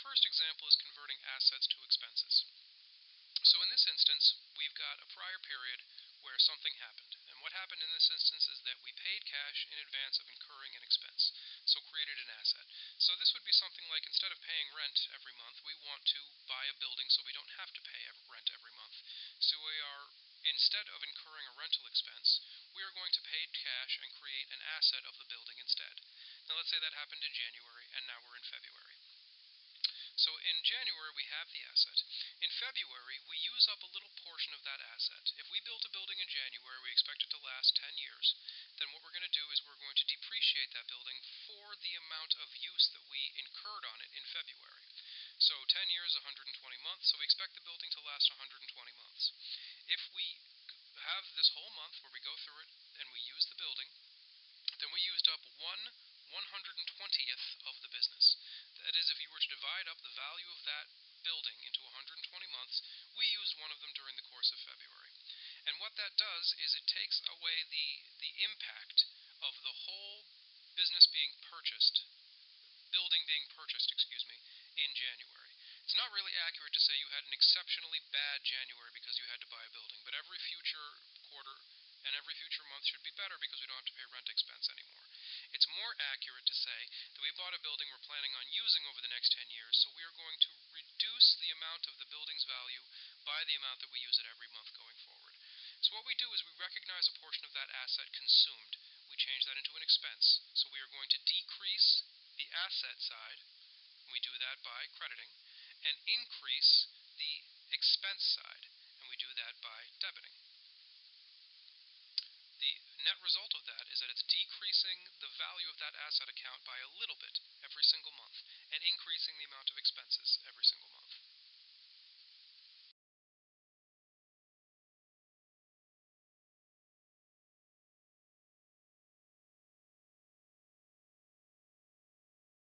first example is converting assets to expenses. So in this instance, we've got a prior period where something happened. And what happened in this instance is that we paid cash in advance of incurring an expense, so created an asset. So this would be something like, instead of paying rent every month, we want to buy a building so we don't have to pay rent every month. So instead of incurring a rental expense, we are going to pay cash and create an asset of the building instead. Now let's say that happened in January, and now we're in February. So in January we have the asset. In February we use up a little portion of that asset. If we built a building in January, we expect it to last 10 years, then what we're going to do is we're going to depreciate that building for the amount of use that we incurred on it in February. So 10 years, 120 months, so we expect the building to last 120 months. If we have this whole month where we go through it and we use the building, then we used up 1/120th of the business. That is, if you were to divide up the value of that building into 120 months, we used one of them during the course of February. And what that does is it takes away the impact of the whole building being purchased, in January. It's not really accurate to say you had an exceptionally bad January because you had to buy a building, but every future quarter and every future month should be better because we don't have to pay rent expense anymore. It's more accurate to say that we bought a building we're planning on using over the next 10 years, so we are going to reduce the amount of the building's value by the amount that we use it every month going forward. So what we do is we recognize a portion of that asset consumed. We change that into an expense. So we are going to decrease the asset side, and we do that by crediting, and increase the expense side, and we do that by debiting. The net result of that is that it's decreasing the value of that asset account by a little bit